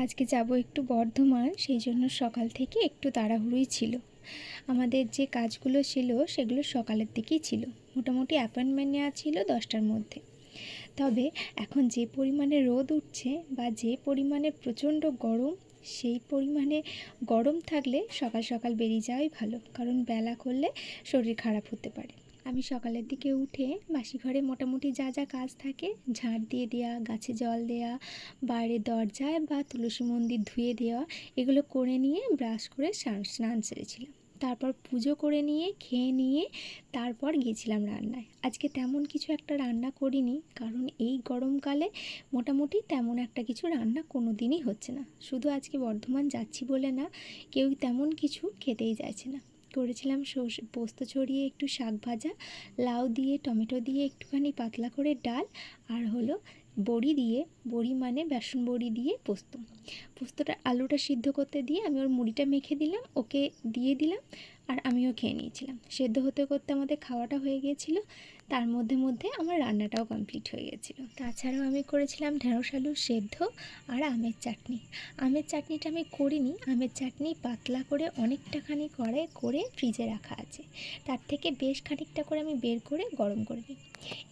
আজকে যাব একটু বর্ধমান, সেই জন্য সকাল থেকে একটু তাড়াহুড়োই ছিল। আমাদের যে কাজগুলো ছিল সেগুলো সকালের দিকেই ছিল। মোটামুটি অ্যাপয়েন্টমেন্ট নেওয়া ছিল 10টার মধ্যে। তবে এখন যে পরিমাণে রোদ উঠছে বা যে পরিমাণে প্রচণ্ড গরম, সেই পরিমাণে গরম থাকলে সকাল সকাল বেরিয়ে যাওয়াই ভালো, কারণ বেলা করলে শরীর খারাপ হতে পারে। আমি সকালের দিকে উঠে বাসি ঘরে মোটামুটি যা যা কাজ থাকে, ঝাঁট দিয়ে দেওয়া, গাছে জল দেওয়া, বাইরের দরজায় বা তুলসী মন্দির ধুয়ে দেওয়া, এগুলো করে নিয়ে ব্রাশ করে স্নান সেরেছিলাম। তারপর পুজো করে নিয়ে খেয়ে নিয়ে তারপর গিয়েছিলাম রান্নায়। আজকে তেমন কিছু একটা রান্না করিনি, কারণ এই গরমকালে মোটামুটি তেমন একটা কিছু রান্না কোনো দিনই হচ্ছে না। শুধু আজকে বর্ধমান যাচ্ছি বলে না, কেউ তেমন কিছু খেতেই চাইছে না। করেছিলাম পোস্ত ছড়িয়ে একটু শাক ভাজা, লাউ দিয়ে টমেটো দিয়ে একটুখানি পাতলা করে ডাল, আর হলো বড়ি দিয়ে, বড়ি মানে বেসন বড়ি দিয়ে পোস্তটা আলুটা সিদ্ধ করতে দিয়ে আমি ওর মুড়িটা মেখে দিলাম, ওকে দিয়ে দিলাম, আর আমিও খেয়ে নিয়েছিলাম। সেদ্ধ হতে করতে আমাদের খাওয়াটা হয়ে গিয়েছিলো, তার মধ্যে মধ্যে আমার রান্নাটাও কমপ্লিট হয়ে গেছিলো। তাছাড়াও আমি করেছিলাম ঢেঁড়স আলুর সেদ্ধ আর আমের চাটনি। আমের চাটনিটা আমি করিনি, আমের চাটনি পাতলা করে অনেকটাখানি করে ফ্রিজে রাখা আছে, তার থেকে বেশ খানিকটা করে আমি বের করে গরম করে নিই।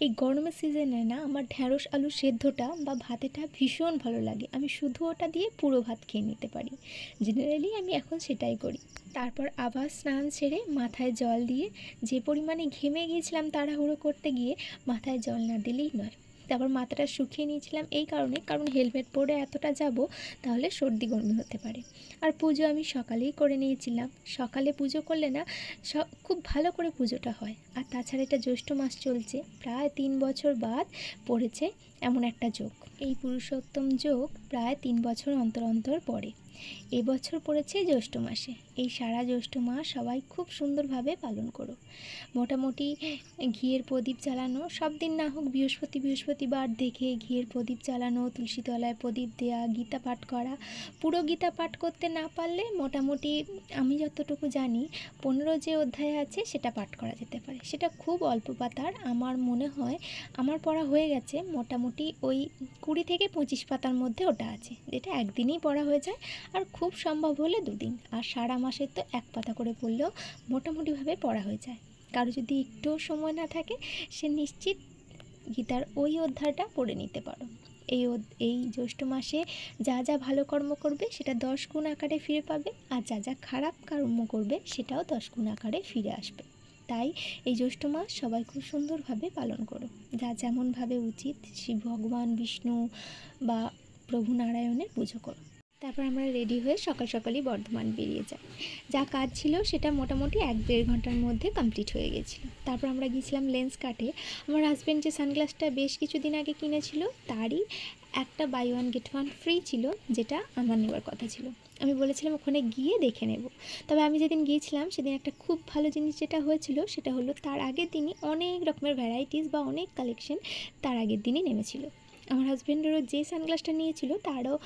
এই গরমের সিজনে না আমার ঢেঁড়স আলু সেদ্ধটা বা ভাতেটা ভীষণ ভালো লাগে। আমি শুধু ওটা দিয়ে পুরো ভাত খেয়ে নিতে পারি। জেনারেলি আমি এখন সেটাই করি। তারপর আবার স্নান সেরে মাথায় জল দিয়ে, যে পরিমাণে ঘেমে গিয়েছিলাম তাড়াহুড়ো করতে গিয়ে, মাথায় জল না দিলেই নয়। তারপর মাথাটা শুকিয়ে নিয়েছিলাম এই কারণে, কারণ হেলমেট পরে এতটা যাব তাহলে সর্দি গরমি হতে পারে। আর পুজো আমি সকালেই করে নিয়েছিলাম। সকালে পুজো করলে না খুব ভালো করে পুজোটা হয়। আর তাছাড়া এটা জ্যৈষ্ঠ মাস চলছে, প্রায় 3 বছর বাদ পড়েছে এমন একটা যোগ। এই পুরুষোত্তম যোগ প্রায় 3 বছর অন্তর অন্তর পড়ে। এবছর পড়েছে জ্যৈষ্ঠ মাসে। এই সারা জ্যৈষ্ঠ মাস সবাই খুব সুন্দরভাবে পালন করো। মোটামুটি ঘিয়ের প্রদীপ জ্বালানো, সব দিন না হোক বৃহস্পতিবার দেখে ঘিয়ের প্রদীপ জ্বালানো, তুলসী তলায় প্রদীপ দেওয়া, গীতা পাঠ করা। পুরো গীতা পাঠ করতে না পারলে মোটামুটি আমি যতটুকু জানি 15 যে অধ্যায় আছে সেটা পাঠ করা যেতে পারে। সেটা খুব অল্প পাতার, আমার মনে হয় আমার পড়া হয়ে গেছে মোটামুটি ওই 20 থেকে 25 পাতার মধ্যে ওটা আছে, যেটা একদিনেই পড়া হয়ে যায়। আর খুব সম্ভব হলে 2 দিন, আর সারা মাসে তো 1 পাতা করে পড়লেও মোটামুটিভাবে পড়া হয়ে যায়। কারো যদি একটুও সময় না থাকে, সে নিশ্চিত গীতার ওই অধ্যায়টা পড়ে নিতে পারো। এই জ্যৈষ্ঠ মাসে যা যা ভালো কর্ম করবে সেটা 10 গুণ আকারে ফিরে পাবে, আর যা যা খারাপ কর্ম করবে সেটাও 10 গুণ আকারে ফিরে আসবে। তাই এই জ্যৈষ্ঠ মাস সবাই খুব সুন্দরভাবে পালন করো, যা যেমনভাবে উচিত। শিব ভগবান, বিষ্ণু বা প্রভু নারায়ণের পুজো করো। তারপর আমরা রেডি হয়ে সকাল সকালই বর্ধমান বেরিয়ে যাই। যা কাজ ছিল সেটা মোটামুটি 1-1.5 ঘন্টার মধ্যে কমপ্লিট হয়ে গেছিলো। তারপর আমরা গিয়েছিলাম লেন্স কাটে। আমার হাজব্যান্ড যে সানগ্লাসটা বেশ কিছুদিন আগে কিনেছিল, তারই একটা বাই 1 গেট 1 ফ্রি ছিল, যেটা আমার নেওয়ার কথা ছিল। আমি বলেছিলাম ওখানে গিয়ে দেখে নেব। তবে আমি যেদিন গিয়েছিলাম সেদিন একটা খুব ভালো জিনিস যেটা হয়েছিল সেটা হলো, তার আগের দিনই অনেক রকমের ভ্যারাইটিস বা অনেক কালেকশন তার আগের দিনই নেমেছিল। আমার হাজব্যান্ডেরও যে সানগ্লাসটা নিয়েছিল তারও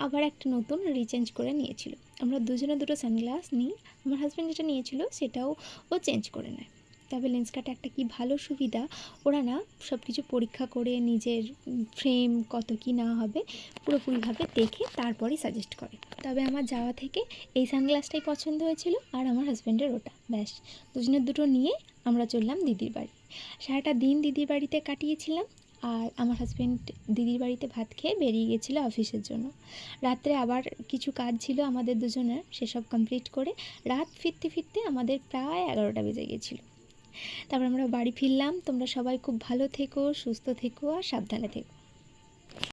আবার একটা নতুন রিচেঞ্জ করে নিয়েছিল। আমরা দুজনে দুটো সানগ্লাস নিই। আমার হাজব্যান্ড যেটা নিয়েছিল সেটাও ও চেঞ্জ করে নেয়। তবে লেন্স কাটে একটা কি ভালো সুবিধা, ওরা না সব কিছু পরীক্ষা করে নিজের ফ্রেম কত কি না হবে পুরোপুরিভাবে দেখে তারপরেই সাজেস্ট করে। তবে আমার যাওয়া থেকে এই সানগ্লাসটাই পছন্দ হয়েছিল, আর আমার হাজব্যান্ডের ওটা। ব্যাস, দুজনের দুটো নিয়ে আমরা চললাম দিদির বাড়ি। সারাটা দিন দিদির বাড়িতে কাটিয়েছিলাম, আর আমার হাজব্যান্ড দিদির বাড়িতে ভাত খেয়ে বেরিয়ে গেছিলো অফিসের জন্য। রাত্রে আবার কিছু কাজ ছিল আমাদের দুজনের, সেসব কমপ্লিট করে রাত ফিরতে ফিরতে আমাদের প্রায় 11টা বেজে গেছিলো। তারপর আমরা বাড়ি ফিরলাম। তোমরা সবাই খুব ভালো থেকো, সুস্থ থেকো আর সাবধানে থেকো।